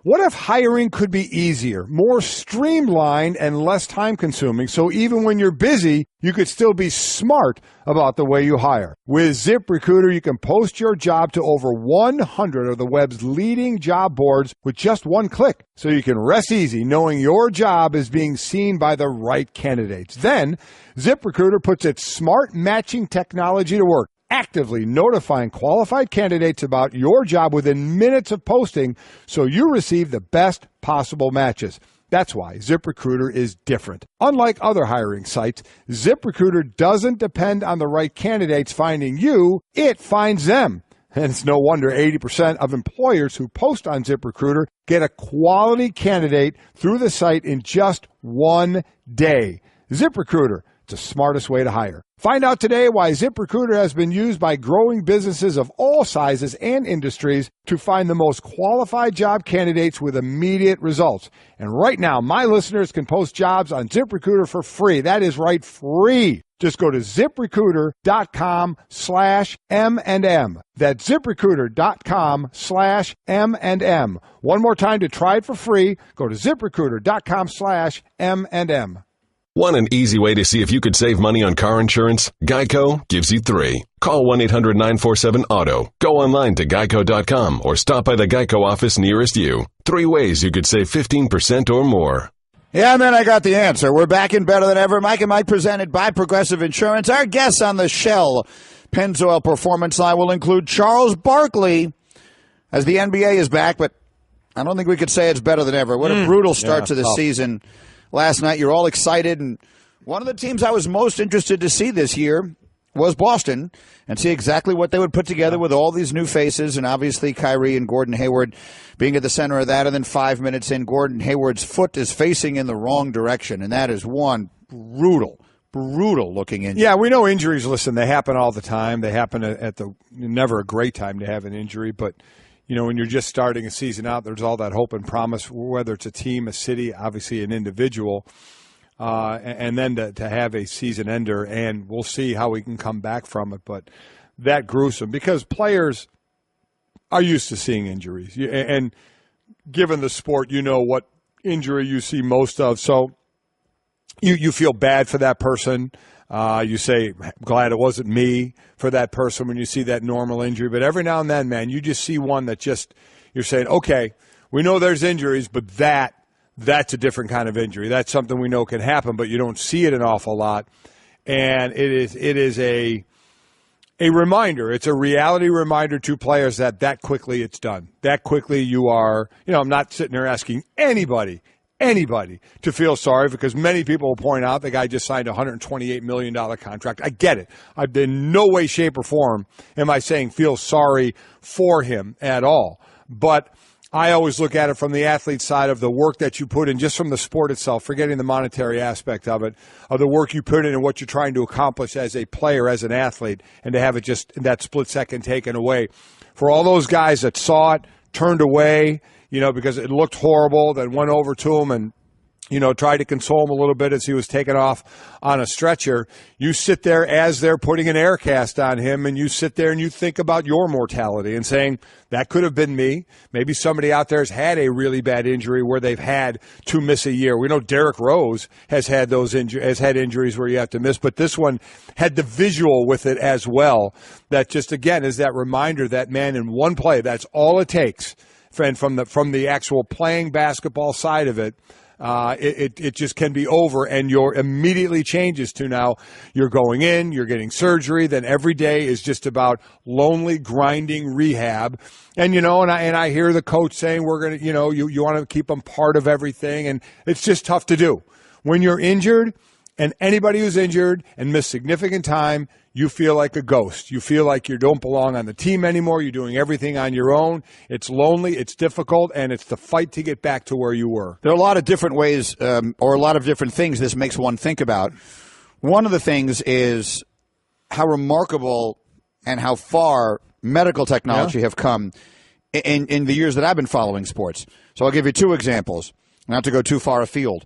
What if hiring could be easier, more streamlined, and less time-consuming, so even when you're busy, you could still be smart about the way you hire? With ZipRecruiter, you can post your job to over 100 of the web's leading job boards with just one click, so you can rest easy knowing your job is being seen by the right candidates. Then, ZipRecruiter puts its smart matching technology to work, actively notifying qualified candidates about your job within minutes of posting so you receive the best possible matches. That's why ZipRecruiter is different. Unlike other hiring sites, ZipRecruiter doesn't depend on the right candidates finding you, it finds them. And it's no wonder 80% of employers who post on ZipRecruiter get a quality candidate through the site in just one day. ZipRecruiter, it's the smartest way to hire. Find out today why ZipRecruiter has been used by growing businesses of all sizes and industries to find the most qualified job candidates with immediate results. And right now, my listeners can post jobs on ZipRecruiter for free. That is right, free. Just go to ZipRecruiter.com/M&M. That's ZipRecruiter.com/M&M. One more time to try it for free. Go to ZipRecruiter.com/M&M. Want an easy way to see if you could save money on car insurance? Geico gives you 3. Call 1-800-947-AUTO. Go online to geico.com or stop by the Geico office nearest you. 3 ways you could save 15% or more. Yeah, and then I got the answer. We're back in Better Than Ever. Mike and Mike presented by Progressive Insurance. Our guests on the Shell Pennzoil Performance Line will include Charles Barkley, as the NBA is back, but I don't think we could say it's better than ever. What a brutal start to the season. Last night, you're all excited, and one of the teams I was most interested to see this year was Boston, and see exactly what they would put together with all these new faces, and obviously Kyrie and Gordon Hayward being at the center of that. And then 5 minutes in, Gordon Hayward's foot is facing in the wrong direction, and that is one brutal looking injury. Yeah, we know injuries, listen, they happen all the time. They happen at the never a great time to have an injury, but you know, when you're just starting a season out, there's all that hope and promise, whether it's a team, a city, obviously an individual, and then to have a season ender, and we'll see how we can come back from it. But that gruesome, because players are used to seeing injuries. And given the sport, you know what injury you see most of. So you feel bad for that person. You say, glad it wasn't me for that person when you see that normal injury. But every now and then, man, you just see one that just, you're saying, okay, we know there's injuries, but that's a different kind of injury. That's something we know can happen, but you don't see it an awful lot. And it is a reminder. It's a reality reminder to players that quickly it's done. That quickly you are, I'm not sitting there asking anybody to feel sorry, because many people will point out the guy just signed a $128 million contract. I get it. I've in no way, shape, or form am I saying feel sorry for him at all. But I always look at it from the athlete side of the work that you put in, just from the sport itself, forgetting the monetary aspect of it, of the work you put in and what you're trying to accomplish as a player, as an athlete, and to have it just in that split second taken away. For all those guys that saw it, turned away, because it looked horrible, then went over to him and, tried to console him a little bit as he was taken off on a stretcher. You sit there as they're putting an air cast on him, and you sit there and you think about your mortality and saying, that could have been me. Maybe somebody out there has had a really bad injury where they've had to miss a year. We know Derrick Rose has had injuries where you have to miss, but this one had the visual with it as well. That just, again, is that reminder that, man, in one play, that's all it takes. And from the actual playing basketball side of it, it just can be over, and your immediately changes to now you're going in, you're getting surgery, then every day is just about lonely, grinding rehab. And, and I hear the coach saying we're going to, you want to keep them part of everything, and it's just tough to do. When you're injured, and anybody who's injured and missed significant time, you feel like a ghost. You feel like you don't belong on the team anymore. You're doing everything on your own. It's lonely, it's difficult, and it's the fight to get back to where you were. There are a lot of different ways or a lot of different things this makes one think about. One of the things is how remarkable and how far medical technology have come in the years that I've been following sports. So I'll give you 2 examples, not to go too far afield.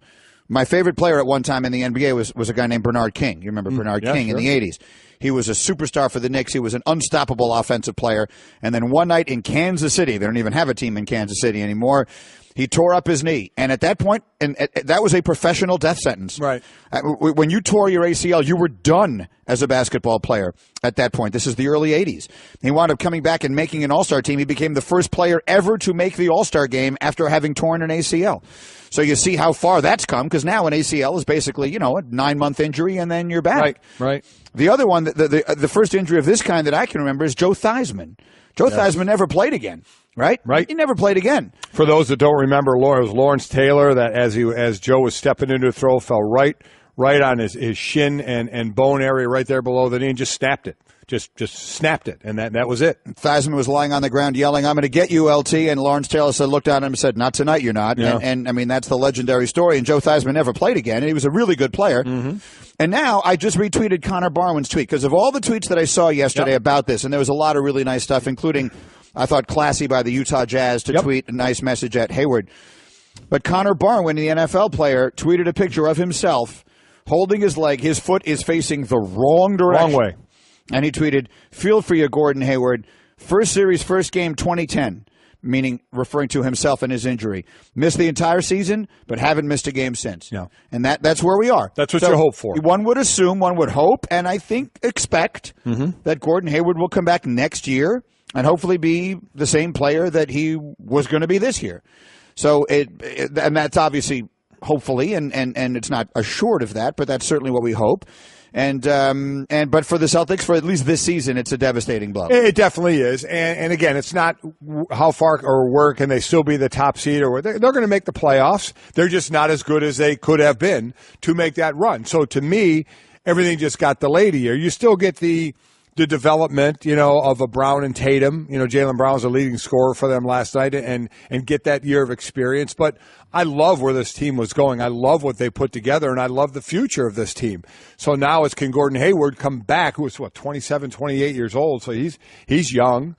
My favorite player at one time in the NBA was a guy named Bernard King. You remember Bernard King in the 80s. He was a superstar for the Knicks. He was an unstoppable offensive player. And then one night in Kansas City, they don't even have a team in Kansas City anymore, He tore up his knee, and at that point, that was a professional death sentence. Right. When you tore your ACL, you were done as a basketball player at that point. This is the early 80s. He wound up coming back and making an All-Star team. He became the first player ever to make the All-Star game after having torn an ACL. So you see how far that's come, because now an ACL is basically, a 9-month injury, and then you're back. Right. The other one, the first injury of this kind that I can remember is Joe Theismann. Joe Theismann never played again. Right. He never played again. For those that don't remember, it was Lawrence Taylor that as Joe was stepping into a throw, fell right on his shin and bone area right there below the knee and just snapped it. Just snapped it, and that was it. Theismann was lying on the ground yelling, "I'm going to get you, LT," and Lawrence Taylor looked at him and said, "Not tonight, you're not." Yeah. And I mean, that's the legendary story, and Joe Theismann never played again, and he was a really good player. Mm-hmm. And now I just retweeted Connor Barwin's tweet, because of all the tweets that I saw yesterday about this, and there was a lot of really nice stuff, including, I thought, classy by the Utah Jazz to tweet a nice message at Hayward. But Connor Barwin, the NFL player, tweeted a picture of himself holding his leg. His foot is facing the wrong direction. Wrong way. And he tweeted, "Feel for you, Gordon Hayward. First series, first game, 2010." Meaning, referring to himself and his injury. Missed the entire season, but haven't missed a game since. No. And that's where we are. That's what you hope for. One would assume, one would hope, and I think expect that Gordon Hayward will come back next year and hopefully be the same player that he was going to be this year. So and that's obviously hopefully, and it's not assured of that, but that's certainly what we hope. But for the Celtics, for at least this season, it's a devastating blow. It definitely is. And again, it's not how far or where can they still be the top seed, or they're going to make the playoffs. They're just not as good as they could have been to make that run. So to me, everything just got delayed a year. You still get the development, of a Brown and Tatum. Jaylen Brown was a leading scorer for them last night, and get that year of experience. But I love where this team was going. I love what they put together, and I love the future of this team. So now it's, can Gordon Hayward come back, who is 27, 28 years old, so he's young.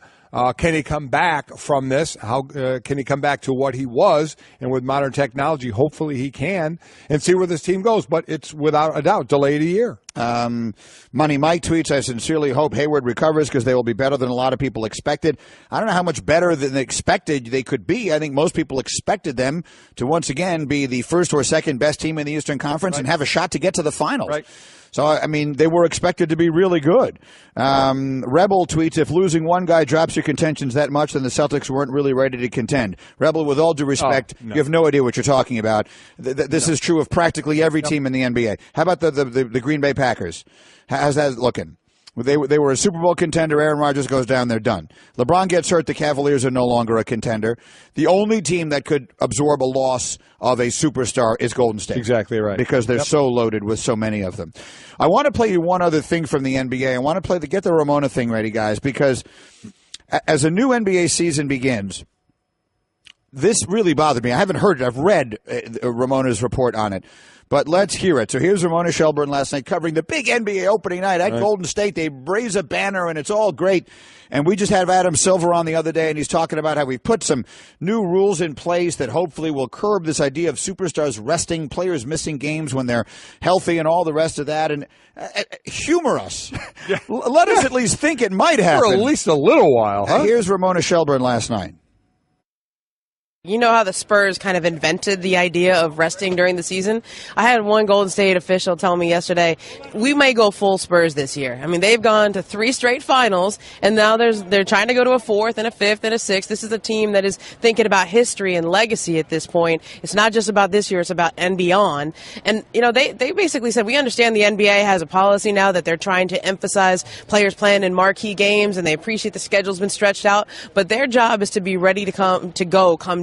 Can he come back from this? How can he come back to what he was? And with modern technology, hopefully he can, and see where this team goes. But it's without a doubt delayed a year. Money Mike tweets, "I sincerely hope Hayward recovers, because they will be better than a lot of people expected." I don't know how much better than expected they could be. I think most people expected them to once again be the first or second best team in the Eastern Conference and have a shot to get to the finals. Right. So, I mean, they were expected to be really good. Rebel tweets, "If losing one guy drops your contentions that much, then the Celtics weren't really ready to contend." Rebel, with all due respect, you have no idea what you're talking about. This is true of practically every team in the NBA. How about the Green Bay Packers? How's that looking? They were a Super Bowl contender. Aaron Rodgers goes down, they're done. LeBron gets hurt, the Cavaliers are no longer a contender. The only team that could absorb a loss of a superstar is Golden State. Exactly right. Because they're so loaded with so many of them. I want to play you one other thing from the NBA. I want to get the Ramona thing ready, guys, because as a new NBA season begins, this really bothered me. I haven't heard it. I've read Ramona's report on it. But let's hear it. So here's Ramona Shelburne last night covering the big NBA opening night at Golden State. They raise a banner, and it's all great. And we just had Adam Silver on the other day, and he's talking about how we've put some new rules in place that hopefully will curb this idea of superstars resting, players missing games when they're healthy, and all the rest of that. And humor us. Yeah. Let us at least think it might happen. For at least a little while, huh? Here's Ramona Shelburne last night. You know how the Spurs kind of invented the idea of resting during the season? I had one Golden State official tell me yesterday, we may go full Spurs this year. I mean, they've gone to 3 straight finals, and now they're trying to go to a 4th and a 5th and a 6th. This is a team that is thinking about history and legacy at this point. It's not just about this year, it's about and beyond. And, they basically said, we understand the NBA has a policy now that they're trying to emphasize players playing in marquee games, and they appreciate the schedule's been stretched out, but their job is to be ready to come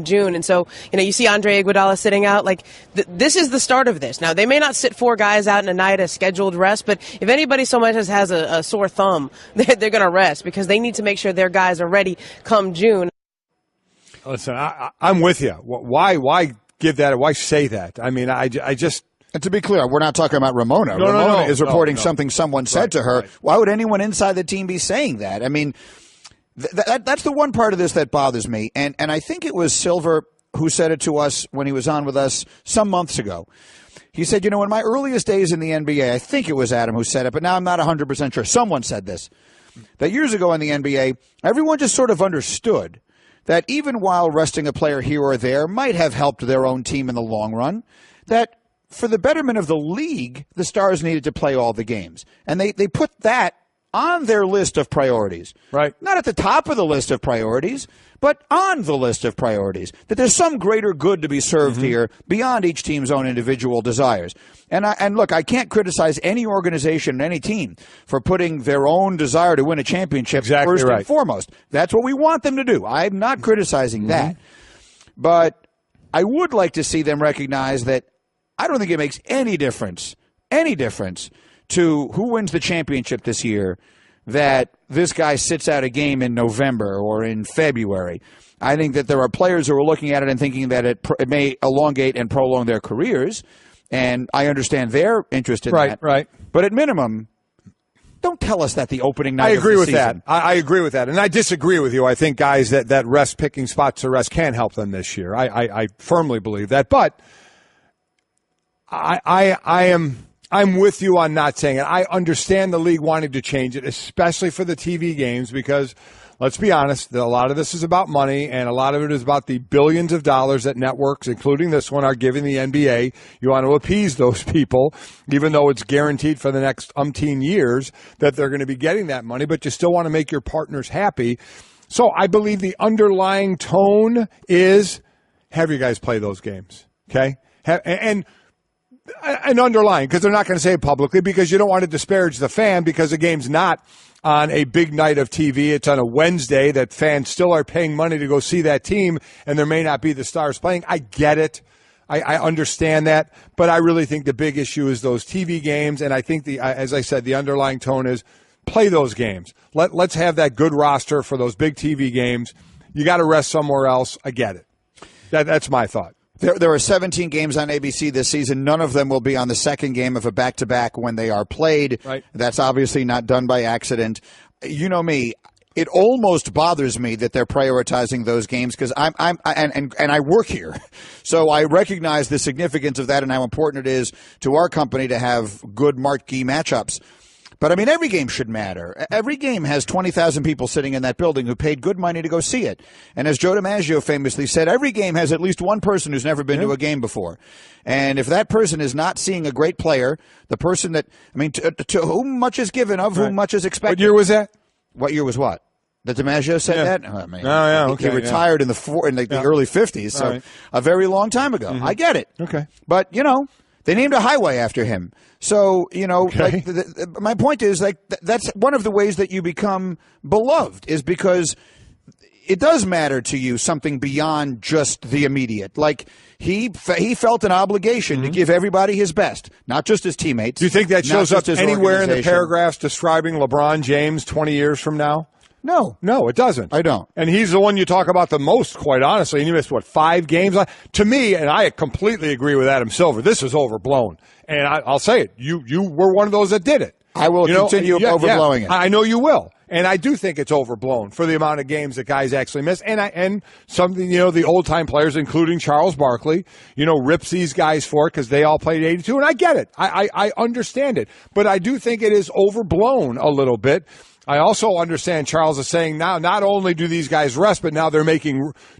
June. And so, you see Andre Iguodala sitting out. Like, this is the start of this. Now, they may not sit 4 guys out in a night as scheduled rest, but if anybody so much as has a sore thumb, they're going to rest because they need to make sure their guys are ready come June. Listen, I'm with you. Why give that? Why say that? I mean, I just... And to be clear, we're not talking about Ramona. No, Ramona is reporting something someone said to her. Right. Why would anyone inside the team be saying that? I mean... That's the one part of this that bothers me. And I think it was Silver who said it to us when he was on with us some months ago. He said, in my earliest days in the NBA, I think it was Adam who said it, but now I'm not 100% sure. Someone said this, that years ago in the NBA, everyone just sort of understood that even while resting a player here or there might have helped their own team in the long run, that for the betterment of the league, the Stars needed to play all the games. And they put that on their list of priorities. Right. Not at the top of the list of priorities, but on the list of priorities. That there's some greater good to be served here beyond each team's own individual desires. And look, I can't criticize any organization, any team, for putting their own desire to win a championship first and foremost. That's what we want them to do. I'm not criticizing that. But I would like to see them recognize that I don't think it makes any difference to who wins the championship this year, that this guy sits out a game in November or in February. I think that there are players who are looking at it and thinking that it may elongate and prolong their careers, and I understand their interest in that. Right. But at minimum, don't tell us that the opening night I agree of the with season. that. I agree with that. And I disagree with you. I think guys that rest picking spots to rest can help them this year. I firmly believe that. But I'm with you on not saying it. I understand the league wanting to change it, especially for the TV games, because let's be honest, a lot of this is about money, and a lot of it is about the billions of dollars that networks, including this one, are giving the NBA. You want to appease those people, even though it's guaranteed for the next umpteen years that they're going to be getting that money, but you still want to make your partners happy. So I believe the underlying tone is have you guys play those games, okay? And underlying, because they're not going to say it publicly, because you don't want to disparage the fan, because the game's not on a big night of TV. It's on a Wednesday that fans still are paying money to go see that team, and there may not be the Stars playing. I get it. I understand that. But I really think the big issue is those TV games, and I think, as I said, the underlying tone is play those games. Let's have that good roster for those big TV games. You got to rest somewhere else. I get it. That's my thought. There are 17 games on ABC this season. None of them will be on the second game of a back-to-back when they are played. Right. That's obviously not done by accident. You know me. It almost bothers me that they're prioritizing those games, because I work here, so I recognize the significance of that and how important it is to our company to have good marquee matchups. But, I mean, every game should matter. Every game has 20,000 people sitting in that building who paid good money to go see it. And as Joe DiMaggio famously said, every game has at least one person who's never been to a game before. And if that person is not seeing a great player, the person that, I mean, to whom much is given, of whom much is expected. What year was that? What year was what? That DiMaggio said that? Oh, I mean, he retired in the early 50s, so a very long time ago. I get it. Okay. But, they named a highway after him. So, like my point is, like, that's one of the ways that you become beloved, is because it does matter to you something beyond just the immediate. Like, he felt an obligation to give everybody his best, not just his teammates. Do you think that shows up anywhere in the paragraphs describing LeBron James 20 years from now? No, it doesn't. I don't. And he's the one you talk about the most, quite honestly. And he missed, 5 games? To me, and I completely agree with Adam Silver, this is overblown. And I'll say it. You were one of those that did it. I will continue overblowing it. I know you will. And I do think it's overblown for the amount of games that guys actually miss. And something, the old-time players, including Charles Barkley, rips these guys for it because they all played 82. And I get it. I understand it. But I do think it is overblown a little bit. I also understand Charles is saying now not only do these guys rest, but now they're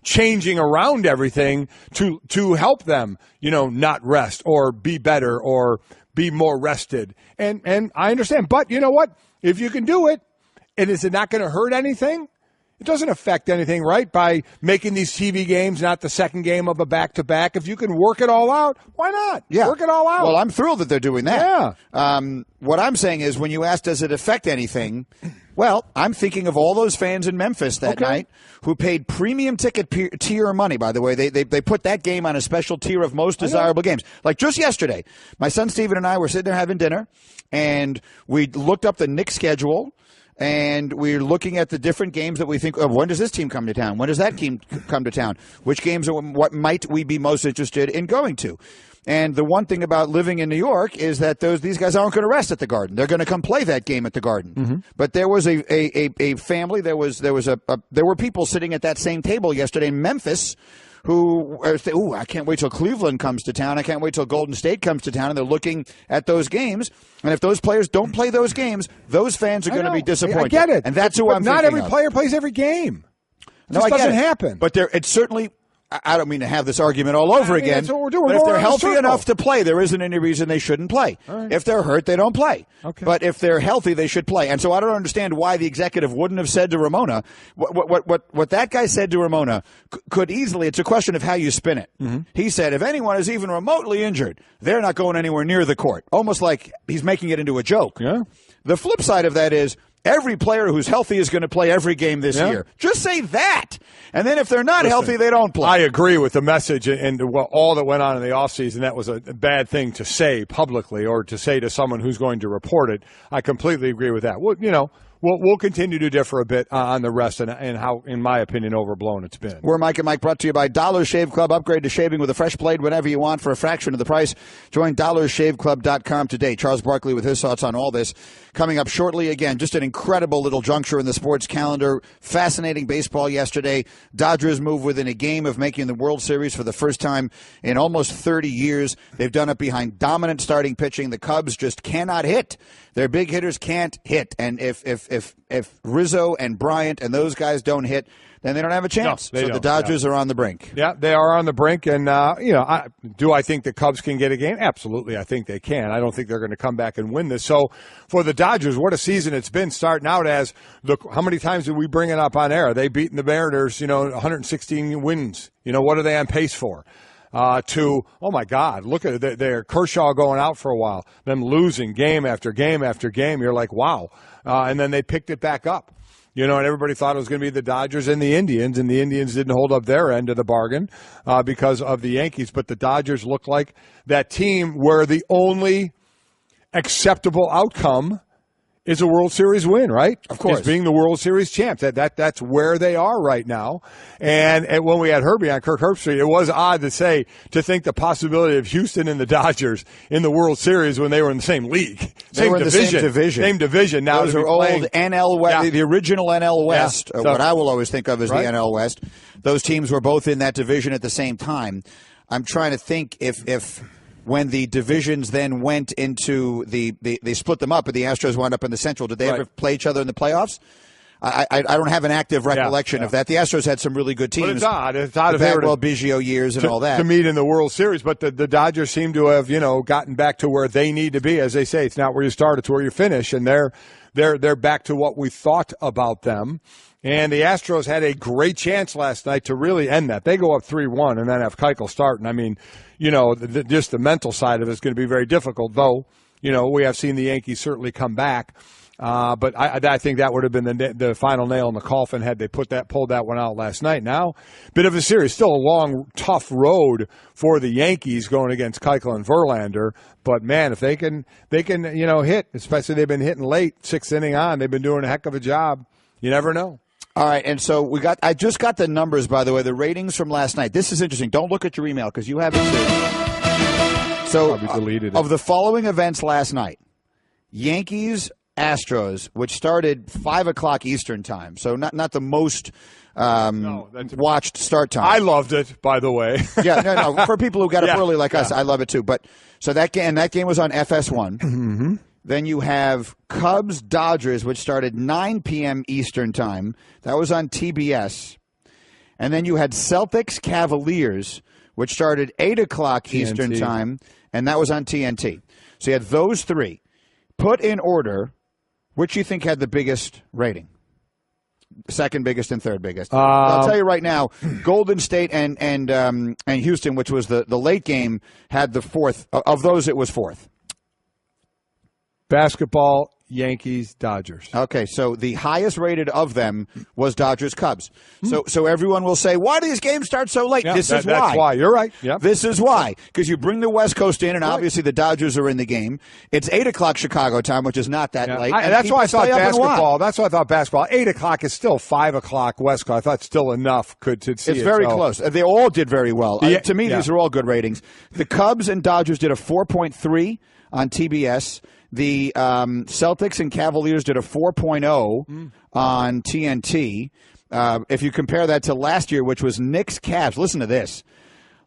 changing around everything to help them, not rest or be better or be more rested. And I understand. But you know what? If you can do it, and is it not going to hurt anything? It doesn't affect anything, right? By making these TV games not the second game of a back-to-back. If you can work it all out, why not? Yeah. Work it all out. Well, I'm thrilled that they're doing that. Yeah. What I'm saying is, when you ask, does it affect anything? Well, I'm thinking of all those fans in Memphis that night who paid premium ticket tier money, by the way. They put that game on a special tier of most desirable games. Like just yesterday, my son Steven and I were sitting there having dinner, and we looked up the Knicks schedule. And we're looking at the different games that we think, when does this team come to town? When does that team come to town? Which games what might we be most interested in going to? And the one thing about living in New York is that these guys aren't going to rest at the Garden. They're going to come play that game at the Garden. Mm-hmm. But there was a family, there were people sitting at that same table yesterday in Memphis who say, I can't wait till Cleveland comes to town. I can't wait till Golden State comes to town. And they're looking at those games. And if those players don't play those games, those fans are going to be disappointed. I get it. And that's who I'm thinking Not every of. player plays every game. It doesn't happen. But it's certainly. I don't mean to have this argument all over again. That's what we're doing. But if they're healthy enough to play, there isn't any reason they shouldn't play. Right. If they're hurt, they don't play. Okay. But if they're healthy, they should play. And so I don't understand why the executive wouldn't have said to Ramona what that guy said to Ramona could easily. It's a question of how you spin it. Mm-hmm. He said, if anyone is even remotely injured, they're not going anywhere near the court. Almost like he's making it into a joke. Yeah. The flip side of that is, every player who's healthy is going to play every game this year. Just say that. And then if they're not healthy, they don't play. I agree with the message and all that went on in the offseason. That was a bad thing to say publicly or to say to someone who's going to report it. I completely agree with that. Well, We'll continue to differ a bit on the rest and how, in my opinion, overblown it's been. We're Mike and Mike, brought to you by Dollar Shave Club. Upgrade to shaving with a fresh blade whenever you want for a fraction of the price. Join dollarshaveclub.com today. Charles Barkley with his thoughts on all this. Coming up shortly, again, just an incredible little juncture in the sports calendar. Fascinating baseball yesterday. Dodgers move within a game of making the World Series for the first time in almost 30 years. They've done it behind dominant starting pitching. The Cubs just cannot hit. Their big hitters can't hit. And if Rizzo and Bryant and those guys don't hit, then they don't have a chance. No, so the Dodgers are on the brink. Yeah, they are on the brink. And, do I think the Cubs can get a game? Absolutely, I think they can. I don't think they're going to come back and win this. So for the Dodgers, what a season it's been, starting out as, how many times did we bring it up on air? They beaten the Mariners, 116 wins. What are they on pace for? Oh my God, look at it. They're Kershaw going out for a while, them losing game after game after game. You're like, wow. And then they picked it back up, and everybody thought it was going to be the Dodgers and the Indians didn't hold up their end of the bargain because of the Yankees. But the Dodgers look like that team where the only acceptable outcome is a World Series win, right? Of course. It's being the World Series champs. That's where they are right now. And when we had Herbie on Kirk Herbstreit, it was odd to think the possibility of Houston and the Dodgers in the World Series when they were in the same league. They were in the same division. Same division. Now those are old NL West, the original NL West, So, what I will always think of as right? the NL West. Those teams were both in that division at the same time. I'm trying to think if when the divisions then went into they split them up and the Astros wound up in the Central, did they ever play each other in the playoffs? I don't have an active recollection of that. The Astros had some really good teams. But it's odd. The Bagwell Biggio years and all that. To meet in the World Series, but the Dodgers seem to have, gotten back to where they need to be. As they say, it's not where you start, it's where you finish. And they're back to what we thought about them. And the Astros had a great chance last night to really end that. They go up 3-1 and then have Keuchel starting. I mean, just the mental side of it is going to be very difficult, though, we have seen the Yankees certainly come back. But I think that would have been the final nail in the coffin had they pulled that one out last night. Now, bit of a series, still a long, tough road for the Yankees going against Keuchel and Verlander. But man, if they can hit, especially they've been hitting late, sixth inning on, they've been doing a heck of a job. You never know. All right, and so I just got the numbers, by the way, the ratings from last night. This is interesting. Don't look at your email because you have it too. So, of the following events last night, Yankees, Astros, which started 5 o'clock Eastern time, so not the most watched start time. I loved it, by the way. Yeah, no. For people who got up early like us, I love it too. But so that game was on FS1. Mm-hmm. Then you have Cubs Dodgers, which started 9 p.m. Eastern time. That was on TBS. And then you had Celtics Cavaliers, which started 8 o'clock Eastern time, and that was on TNT. So you had those three. Put in order, which you think had the biggest rating? Second biggest and third biggest. I'll tell you right now, Golden State and Houston, which was the late game, had the fourth. Of those, it was fourth. Basketball, Yankees, Dodgers. Okay, so the highest rated of them was Dodgers-Cubs. So everyone will say, why do these games start so late? This is why. That's why. You're right. Yep. This is why. Because you bring the West Coast in, and obviously the Dodgers are in the game. It's 8 o'clock Chicago time, which is not that late. That's why I thought basketball. That's why I thought basketball. 8 o'clock is still 5 o'clock West Coast. I thought still enough to see it. It's very close. They all did very well. To me, these are all good ratings. The Cubs and Dodgers did a 4.3 on TBS. The Celtics and Cavaliers did a 4.0 on TNT. If you compare that to last year, which was Knicks-Cavs, listen to this.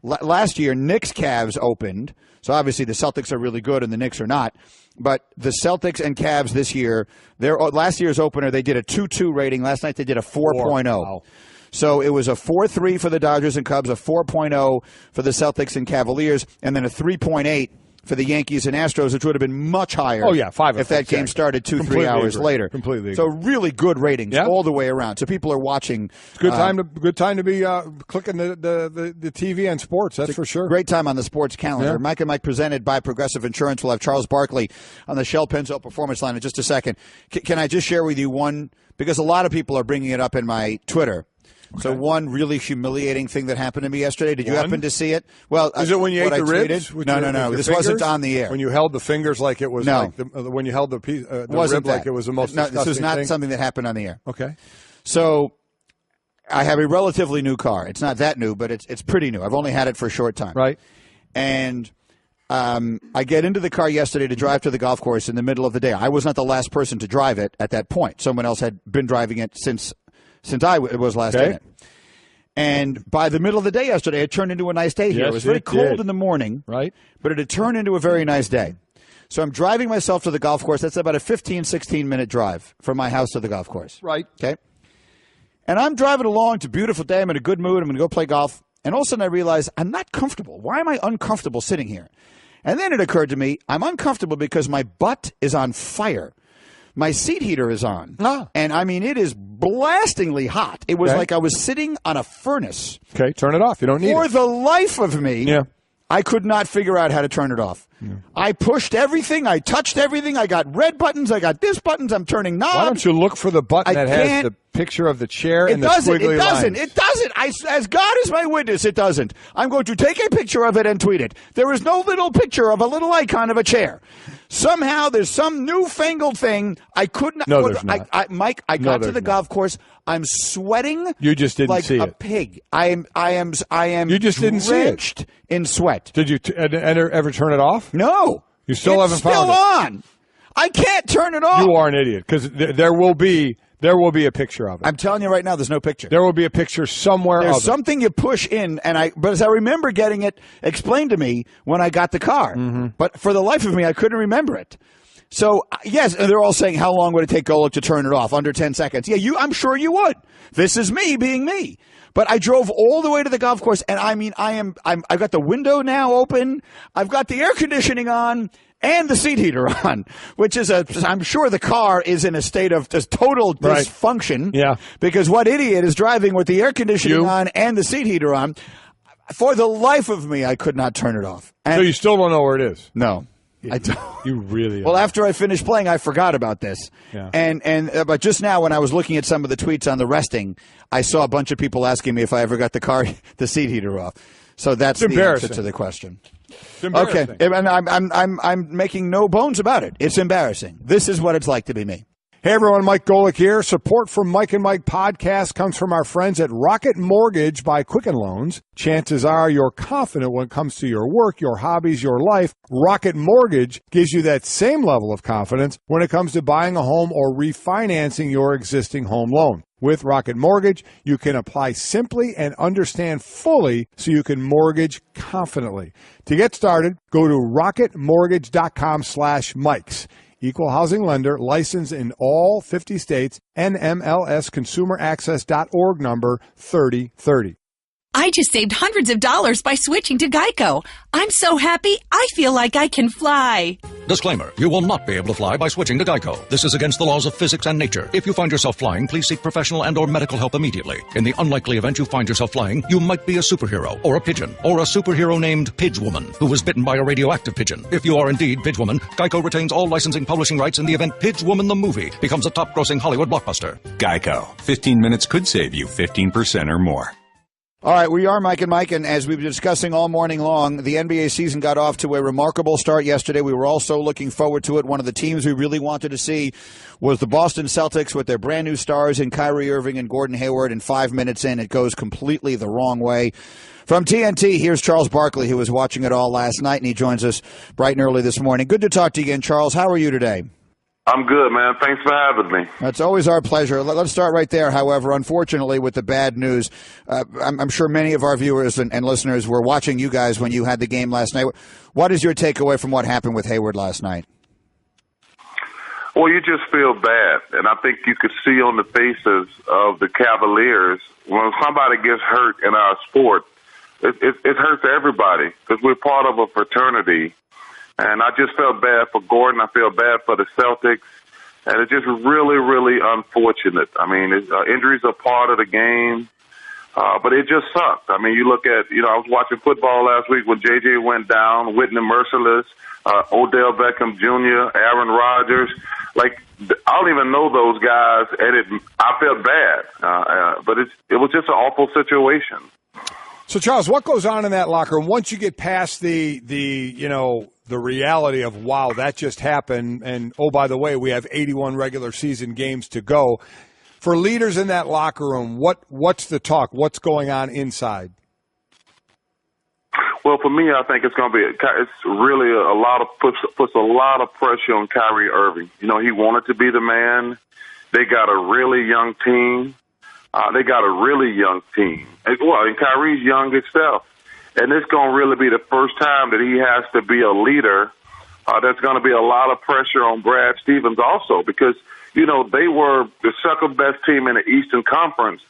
Last year, Knicks-Cavs opened. So obviously the Celtics are really good and the Knicks are not. But the Celtics and Cavs this year, last year's opener, they did a 2.2 rating. Last night they did a 4.0. Wow. So it was a 4-3 for the Dodgers and Cubs, a 4.0 for the Celtics and Cavaliers, and then a 3.8 for the Yankees and Astros, which would have been much higher. Oh, yeah, 5 if that game started 2-3 hours later. Completely. So really good ratings all the way around. So people are watching. It's good time to be clicking the TV and sports. That's for sure. Great time on the sports calendar. Yeah. Mike and Mike presented by Progressive Insurance. We'll have Charles Barkley on the Shell Pennzoil Performance Line in just a second. Can I just share with you one, because a lot of people are bringing it up in my Twitter. Okay. So one really humiliating thing that happened to me yesterday. Did you happen to see it? Well, is it when you ate the ribs? No. This wasn't on the air. When you held the fingers like it was when you held the rib like it was the most disgusting this was not thing? something that happened on the air. Okay. So I have a relatively new car. It's not that new, but it's pretty new. I've only had it for a short time. Right. And I get into the car yesterday to drive to the golf course in the middle of the day. I was not the last person to drive it at that point. Someone else had been driving it since I was last in it. And by the middle of the day yesterday, it turned into a nice day here. Yes, it was very cold in the morning, right? But it had turned into a very nice day. So I'm driving myself to the golf course. That's about a 15, 16-minute drive from my house to the golf course. Right. Okay. And I'm driving along. It's a beautiful day. I'm in a good mood. I'm going to go play golf. And all of a sudden I realize I'm not comfortable. Why am I uncomfortable sitting here? And then it occurred to me, I'm uncomfortable because my butt is on fire. My seat heater is on. And, I mean, it is blastingly hot. It was like I was sitting on a furnace. Okay, turn it off. You don't need it. For the life of me, I could not figure out how to turn it off. Yeah. I pushed everything. I touched everything. I got red buttons. I got this buttons. I'm turning knobs. Why don't you look for the button that has the picture of the chair and the squiggly lines? It doesn't. As God is my witness, it doesn't. I'm going to take a picture of it and tweet it. There is no little picture of a little icon of a chair. Somehow there's some newfangled thing. I couldn't. No, there's not. Mike, I got to the golf course. I'm sweating. You just didn't like see a it. Pig. I am. You just didn't see it. Drenched in sweat. Did you ever turn it off? No. You still haven't found it. It's still on. I can't turn it off. You are an idiot because there will be a picture of it. I'm telling you right now, there's no picture. There will be a picture somewhere. There's something you push in, but as I remember getting it explained to me when I got the car, but for the life of me, I couldn't remember it. So yes, and they're all saying, how long would it take Golic to turn it off? Under 10 seconds. Yeah, I'm sure you would. This is me being me. But I drove all the way to the golf course, and I mean, I've got the window now open. I've got the air conditioning on and the seat heater on, which is I'm sure the car is in a state of just total dysfunction. Yeah. Because what idiot is driving with the air conditioning on and the seat heater on? For the life of me, I could not turn it off. And so you still don't know where it is? No. I don't. You really Well, after I finished playing, I forgot about this. Yeah. But just now, when I was looking at some of the tweets on the resting, I saw a bunch of people asking me if I ever got the seat heater off. So that's the answer to the question. It's embarrassing. Okay, and I'm making no bones about it. It's embarrassing. This is what it's like to be me. Hey everyone, Mike Golic here. Support for Mike and Mike podcast comes from our friends at Rocket Mortgage by Quicken Loans. Chances are you're confident when it comes to your work, your hobbies, your life. Rocket Mortgage gives you that same level of confidence when it comes to buying a home or refinancing your existing home loan. With Rocket Mortgage, you can apply simply and understand fully so you can mortgage confidently. To get started, go to rocketmortgage.com/Mikes. Equal housing lender, licensed in all 50 states, NMLSconsumeraccess.org number 3030. I just saved hundreds of dollars by switching to Geico. I'm so happy, I feel like I can fly. Disclaimer, you will not be able to fly by switching to Geico. This is against the laws of physics and nature. If you find yourself flying, please seek professional and or medical help immediately. In the unlikely event you find yourself flying, you might be a superhero, or a pigeon, or a superhero named Pidgewoman, who was bitten by a radioactive pigeon. If you are indeed Pidgewoman, Geico retains all licensing publishing rights in the event Pidgewoman the movie becomes a top-grossing Hollywood blockbuster. Geico. 15 minutes could save you 15% or more. All right, we are Mike and Mike, and as we've been discussing all morning long, the NBA season got off to a remarkable start yesterday. We were also looking forward to it. One of the teams we really wanted to see was the Boston Celtics with their brand new stars in Kyrie Irving and Gordon Hayward, and 5 minutes in, it goes completely the wrong way. From TNT, here's Charles Barkley, who was watching it all last night, and he joins us bright and early this morning. Good to talk to you again, Charles. How are you today? I'm good, man. Thanks for having me. It's always our pleasure. Let's start right there, however, unfortunately, with the bad news. I'm sure many of our viewers and listeners were watching you guys when you had the game last night. What is your takeaway from what happened with Hayward last night? Well, you just feel bad, and I think you could see on the faces of the Cavaliers when somebody gets hurt in our sport, it hurts everybody because we're part of a fraternity. And I just felt bad for Gordon. I feel bad for the Celtics. And it's just really, really unfortunate. I mean, injuries are part of the game, but it just sucks. I mean, you look at, I was watching football last week when J.J. went down, Whitney Merciless, Odell Beckham Jr., Aaron Rodgers. Like, I don't even know those guys, and I felt bad. But it was just an awful situation. So, Charles, what goes on in that locker room once you get past the reality of, wow, that just happened, and, oh, by the way, we have 81 regular season games to go. For leaders in that locker room, what's the talk? What's going on inside? Well, for me, I think it's really puts a lot of pressure on Kyrie Irving. He wanted to be the man. They got a really young team. And Kyrie's young himself. And it's going to really be the first time that he has to be a leader. There's going to be a lot of pressure on Brad Stevens also because, they were the second best team in the Eastern Conference,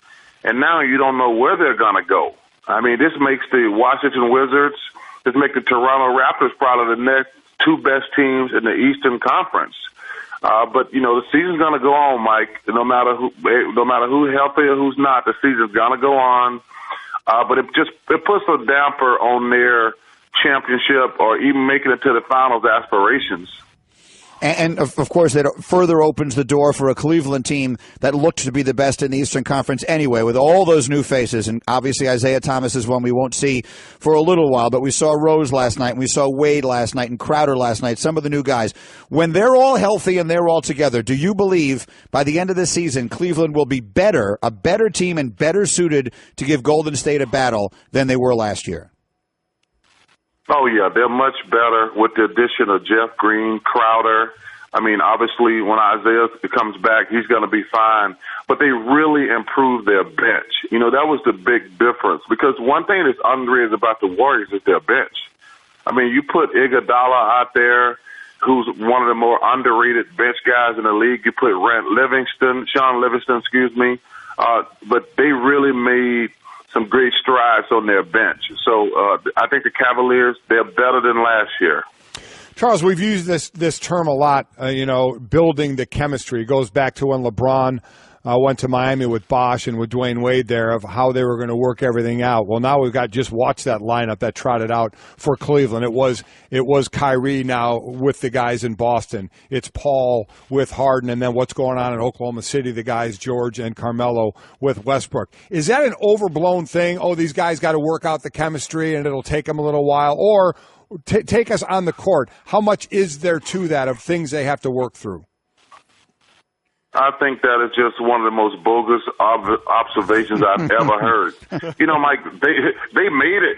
and now you don't know where they're going to go. I mean, this makes the Washington Wizards, this makes the Toronto Raptors probably the next two best teams in the Eastern Conference. But the season's going to go on, Mike. No matter who's healthy or who's not, the season's going to go on. But it puts a damper on their championship or even making it to the finals aspirations. And of course, that further opens the door for a Cleveland team that looked to be the best in the Eastern Conference anyway, with all those new faces. And obviously, Isaiah Thomas is one we won't see for a little while. But we saw Rose last night, and we saw Wade last night, and Crowder last night, some of the new guys. When they're all healthy and they're all together, do you believe by the end of the season, Cleveland will be a better team and better suited to give Golden State a battle than they were last year? Oh, yeah, they're much better with the addition of Jeff Green, Crowder. I mean, obviously, when Isaiah comes back, he's going to be fine. But they really improved their bench. That was the big difference. Because one thing that's underrated about the Warriors is their bench. I mean, you put Iguodala out there, who's one of the more underrated bench guys in the league. You put Sean Livingston, but they really made some great strides on their bench. So I think the Cavaliers, they're better than last year. Charles, we've used this term a lot, building the chemistry. It goes back to when LeBron went to Miami with Bosh and with Dwayne Wade there of how they were going to work everything out. Well, now we've got just watch that lineup that trotted out for Cleveland. It was Kyrie now with the guys in Boston. It's Paul with Harden, and then what's going on in Oklahoma City, the guys George and Carmelo with Westbrook. Is that an overblown thing? Oh, these guys got to work out the chemistry and it'll take them a little while, or take us on the court. How much is there to that of things they have to work through? I think that is just one of the most bogus observations I've ever heard. Mike, they made it.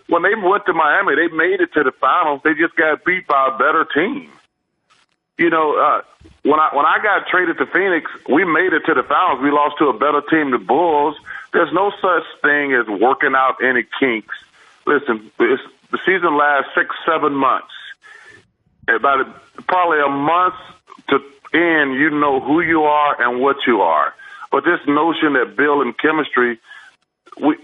When they went to Miami, they made it to the finals. They just got beat by a better team. When I got traded to Phoenix, we made it to the finals. We lost to a better team, the Bulls. There's no such thing as working out any kinks. Listen, the season lasts 6-7 months. About probably a month to end, you know who you are and what you are. But this notion that building chemistry,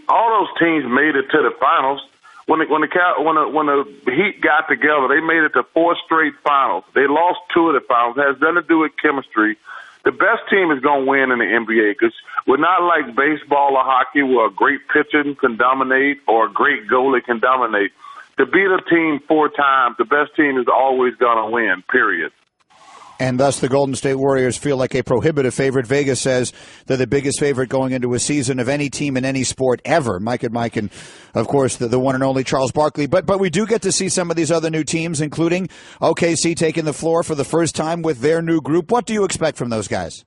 all those teams made it to the finals. When the Heat got together, they made it to 4 straight finals. They lost 2 of the finals. It has nothing to do with chemistry. The best team is going to win in the NBA because we're not like baseball or hockey where a great pitcher can dominate or a great goalie can dominate. To beat a team 4 times, the best team is always going to win, period. And thus the Golden State Warriors feel like a prohibitive favorite. Vegas says they're the biggest favorite going into a season of any team in any sport ever. Mike, and of course, the one and only Charles Barkley. But we do get to see some of these other new teams, including OKC taking the floor for the first time with their new group. What do you expect from those guys?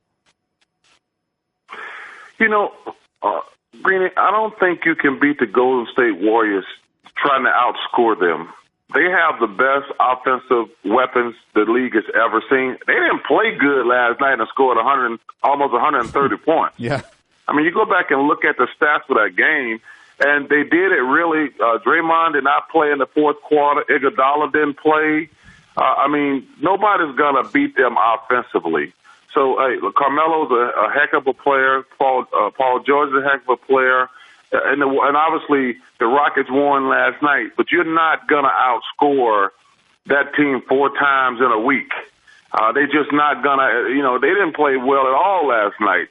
Greeny, I don't think you can beat the Golden State Warriors trying to outscore them. They have the best offensive weapons the league has ever seen. They didn't play good last night and scored almost 130 points. Yeah. I mean, you go back and look at the stats for that game, and they did it really. Draymond did not play in the fourth quarter. Iguodala didn't play. Nobody's going to beat them offensively. So, hey, Carmelo's a heck of a player. Paul George is a heck of a player. And obviously the Rockets won last night, but you're not going to outscore that team 4 times in a week. They're just not going to, they didn't play well at all last night.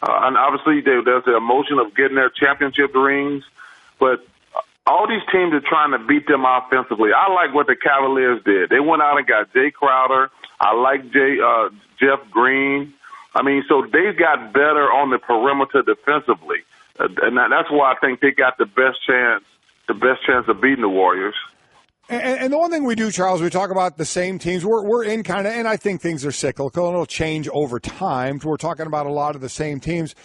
And obviously there's the emotion of getting their championship rings, but all these teams are trying to beat them offensively. I like what the Cavaliers did. They went out and got Jay Crowder. I like Jeff Green. I mean, so they got better on the perimeter defensively. And that's why I think they got the best chance of beating the Warriors. And the one thing we do, Charles, we talk about the same teams. We're in kind of, and I think things are cyclical and it'll change over time. We're talking about a lot of the same teams.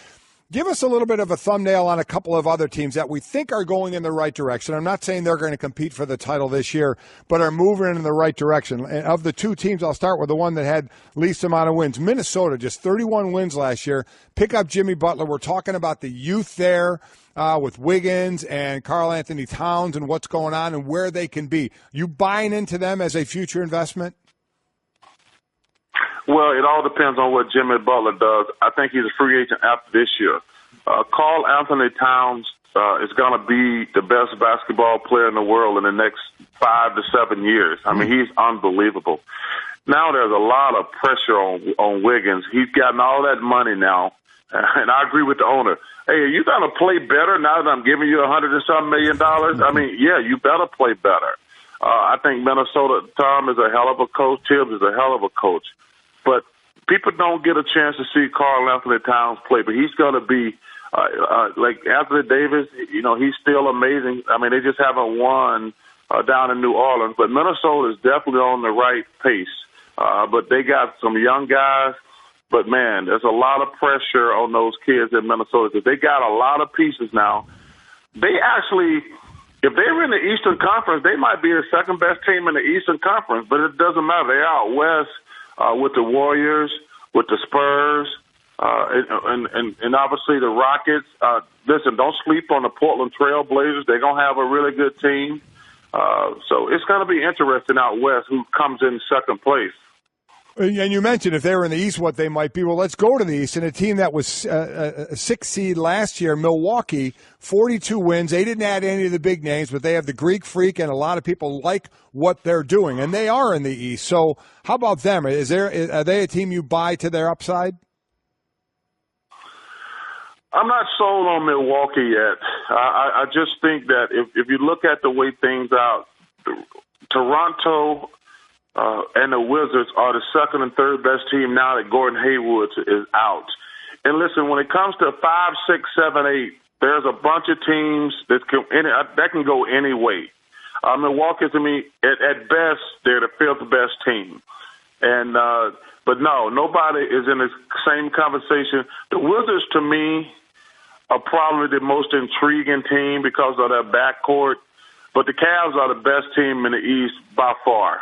Give us a little bit of a thumbnail on a couple of other teams that we think are going in the right direction. I'm not saying they're going to compete for the title this year, but are moving in the right direction. And of the 2 teams, I'll start with the one that had least amount of wins. Minnesota, just 31 wins last year. Pick up Jimmy Butler. We're talking about the youth there with Wiggins and Karl Anthony Towns and what's going on and where they can be. You buying into them as a future investment? Well, it all depends on what Jimmy Butler does. I think he's a free agent after this year. Karl Anthony Towns is going to be the best basketball player in the world in the next 5 to 7 years. I mean, he's unbelievable. Now there's a lot of pressure on Wiggins. He's gotten all that money now, and I agree with the owner. Hey, are you going to play better now that I'm giving you $100 and some million? I mean, yeah, you better play better. I think Minnesota, Tom is a hell of a coach. Tibbs is a hell of a coach. But people don't get a chance to see Karl Anthony Towns play, but he's going to be like Anthony Davis. He's still amazing. I mean, they just haven't won down in New Orleans, but Minnesota is definitely on the right pace. But they got some young guys. But, man, there's a lot of pressure on those kids in Minnesota because they got a lot of pieces now. They actually, if they were in the Eastern Conference, they might be the second-best team in the Eastern Conference, but it doesn't matter. They're out west. With the Warriors, with the Spurs, and obviously the Rockets. Listen, don't sleep on the Portland Trail Blazers. They're going to have a really good team. So it's going to be interesting out west who comes in second place. And you mentioned if they were in the East, what they might be. Well, let's go to the East. And a team that was a 6th seed last year, Milwaukee, 42 wins. They didn't add any of the big names, but they have the Greek Freak, and a lot of people like what they're doing. And they are in the East. So how about them? Are they a team you buy to their upside? I'm not sold on Milwaukee yet. I just think that if you look at the way things out, Toronto and the Wizards are the second and third best team now that Gordon Hayward is out. And listen, when it comes to 5, 6, 7, 8, there's a bunch of teams that can go any way. Milwaukee, to me, at best, they're the 5th best team. And but no, nobody is in the same conversation. The Wizards, to me, are probably the most intriguing team because of their backcourt. But the Cavs are the best team in the East by far.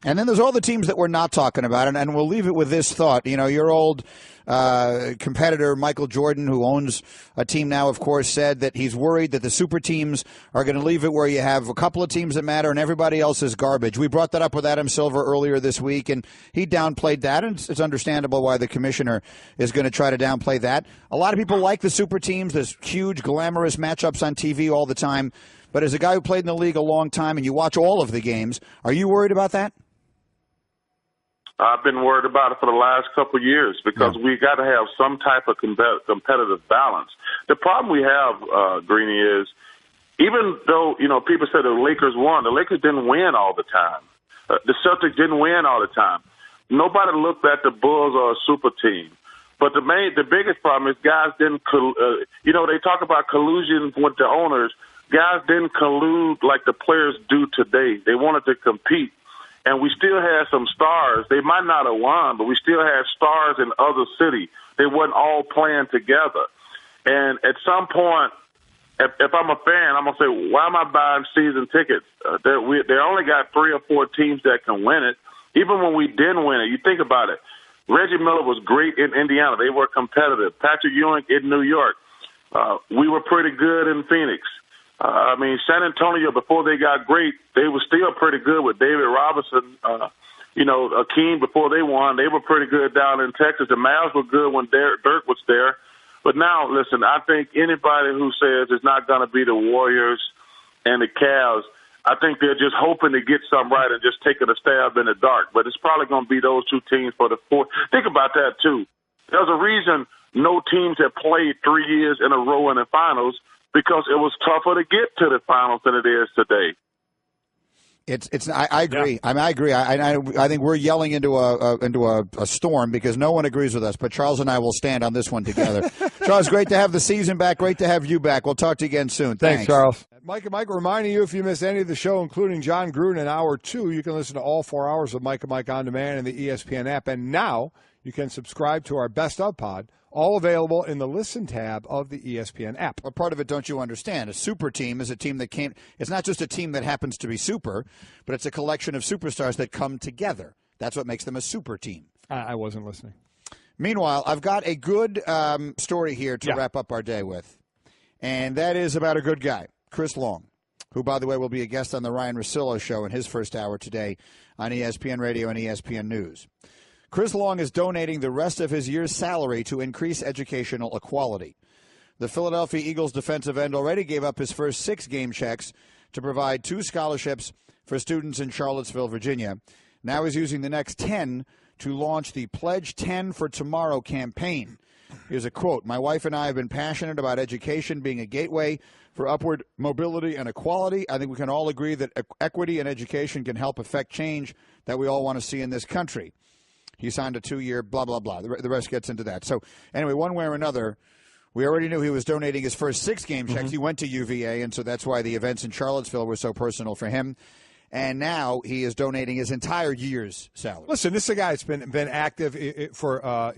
And then there's all the teams that we're not talking about, and we'll leave it with this thought. Your old competitor, Michael Jordan, who owns a team now, of course, said that he's worried that the super teams are going to leave it where you have a couple of teams that matter and everybody else is garbage. We brought that up with Adam Silver earlier this week, and he downplayed that, and it's understandable why the commissioner is going to try to downplay that. A lot of people like the super teams. There's huge, glamorous matchups on TV all the time. But as a guy who played in the league a long time and you watch all of the games, are you worried about that? I've been worried about it for the last couple of years because we got to have some type of competitive balance. The problem we have, Greeny, is even though, people say the Lakers won, the Lakers didn't win all the time. The Celtics didn't win all the time. Nobody looked at the Bulls or a super team. But the biggest problem is guys didn't, they talk about collusion with the owners. Guys didn't collude like the players do today. They wanted to compete. And we still had some stars. They might not have won, but we still had stars in other cities. They wasn't all playing together. And at some point, if I'm a fan, I'm going to say, why am I buying season tickets? They only got 3 or 4 teams that can win it. Even when we didn't win it, you think about it. Reggie Miller was great in Indiana. They were competitive. Patrick Ewing in New York. We were pretty good in Phoenix. San Antonio, before they got great, they were still pretty good with David Robinson, Akeem, before they won, they were pretty good down in Texas. The Mavs were good when Dirk was there. But now, listen, I think anybody who says it's not going to be the Warriors and the Cavs, I think they're just hoping to get something right and just taking a stab in the dark. But it's probably going to be those two teams for the fourth. Think about that, too. There's a reason no teams have played 3 years in a row in the finals, because it was tougher to get to the finals than it is today. I agree. Yeah. I agree. I think we're yelling into a storm because no one agrees with us. But Charles and I will stand on this one together. Charles, great to have the season back. Great to have you back. We'll talk to you again soon. Thanks, Charles. Mike and Mike reminding you, if you missed any of the show, including John Gruden in Hour 2, you can listen to all 4 hours of Mike and Mike On Demand in the ESPN app. And now you can subscribe to our Best of Pod, all available in the Listen tab of the ESPN app. Well, part of it, don't you understand? A super team is a team that can't – it's not just a team that happens to be super, but it's a collection of superstars that come together. That's what makes them a super team. I wasn't listening. Meanwhile, I've got a good story here to wrap up our day with, and that is about a good guy, Chris Long, who, by the way, will be a guest on the Ryan Russillo Show in his first hour today on ESPN Radio and ESPN News. Chris Long is donating the rest of his year's salary to increase educational equality. The Philadelphia Eagles defensive end already gave up his first 6 game checks to provide 2 scholarships for students in Charlottesville, Virginia. Now he's using the next 10 to launch the Pledge 10 for Tomorrow campaign. Here's a quote. "My wife and I have been passionate about education being a gateway for upward mobility and equality. I think we can all agree that equity and education can help affect change that we all want to see in this country." He signed a 2-year blah, blah, blah. The rest gets into that. So, anyway, one way or another, we already knew he was donating his first 6 game checks. Mm-hmm. He went to UVA, and so that's why the events in Charlottesville were so personal for him. And now he is donating his entire year's salary. Listen, this is a guy that's been active for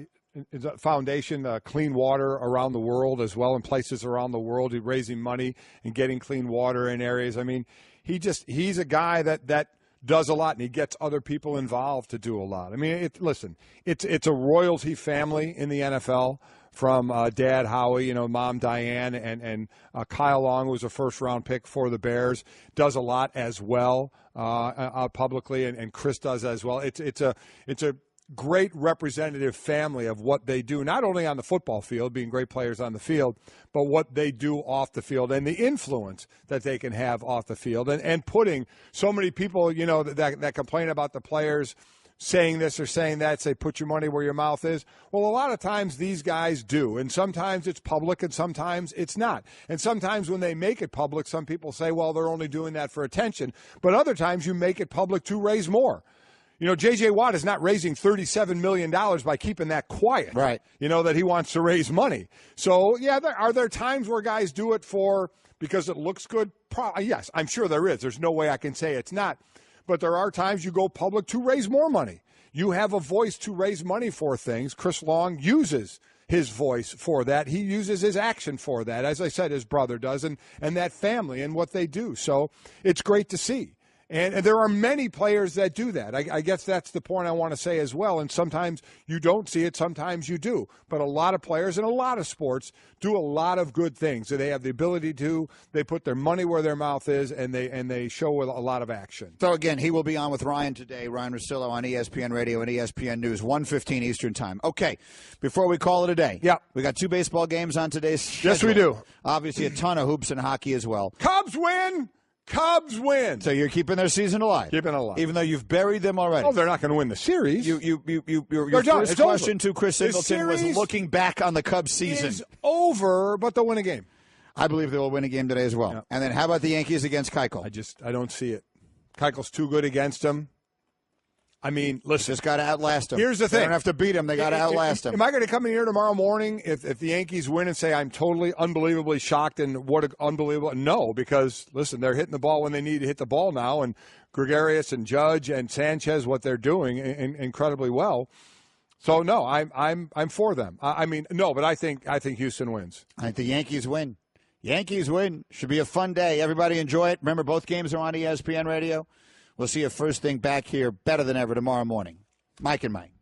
the foundation, Clean Water around the world as well, in places around the world, raising money and getting clean water in areas. I mean, he's a guy that does a lot, and he gets other people involved to do a lot. I mean, it's a royalty family in the NFL, from Dad Howie, Mom Diane, and Kyle Long, who was a first-round pick for the Bears, does a lot as well publicly, and Chris does as well. It's a great representative family of what they do, not only on the football field, being great players on the field, but what they do off the field and the influence that they can have off the field, and putting so many people, that complain about the players saying this or saying that, say put your money where your mouth is. Well, a lot of times these guys do, and sometimes it's public and sometimes it's not. And sometimes when they make it public, some people say, well, they're only doing that for attention. But other times you make it public to raise more. J.J. Watt is not raising $37 million by keeping that quiet. Right. That he wants to raise money. So, yeah, are there times where guys do it because it looks good? Yes, I'm sure there is. There's no way I can say it's not. But there are times you go public to raise more money. You have a voice to raise money for things. Chris Long uses his voice for that. He uses his action for that. As I said, his brother does, and that family and what they do. So it's great to see. And there are many players that do that. I guess that's the point I want to say as well. And sometimes you don't see it, sometimes you do. But a lot of players in a lot of sports do a lot of good things. So they have the ability to. They put their money where their mouth is, and they show with a lot of action. So, again, he will be on with Ryan today, Ryan Russillo on ESPN Radio and ESPN News, 1:15 Eastern Time. Okay, before we call it a day, we got 2 baseball games on today's schedule. Yes, we do. Obviously, a ton of hoops and hockey as well. Cubs win! Cubs win. So you're keeping their season alive. Keeping it alive. Even though you've buried them already. Oh, they're not going to win the series. Your first question to Chris Singleton was looking back on the Cubs season. It's over, but they'll win a game. I believe they will win a game today as well. Yeah. And then how about the Yankees against Keuchel? I don't see it. Keuchel's too good against them. I mean, listen. Just got to outlast them. Here's the thing. They don't have to beat them. They got to outlast them. Am I going to come in here tomorrow morning if the Yankees win and say I'm totally unbelievably shocked and what an unbelievable? No, because, listen, they're hitting the ball when they need to hit the ball now, and Gregorius and Judge and Sanchez, what they're doing incredibly well. So, no, I'm for them. But I think Houston wins. I think the Yankees win. Yankees win. Should be a fun day. Everybody enjoy it. Remember, both games are on ESPN Radio. We'll see you first thing back here better than ever tomorrow morning. Mike and Mike.